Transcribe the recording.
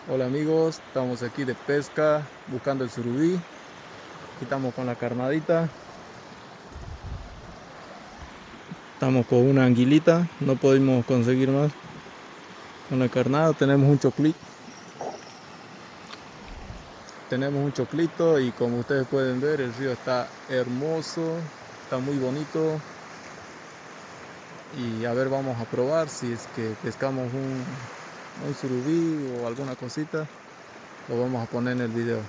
Hola amigos, estamos aquí de pesca buscando el surubí. Aquí estamos con la carnadita. Estamos con una anguilita, no pudimos conseguir más. Con la carnada tenemos un choclito y como ustedes pueden ver el río está hermoso, está muy bonito. Y a ver, vamos a probar si es que pescamos un surubí o alguna cosita. Lo vamos a poner en el video.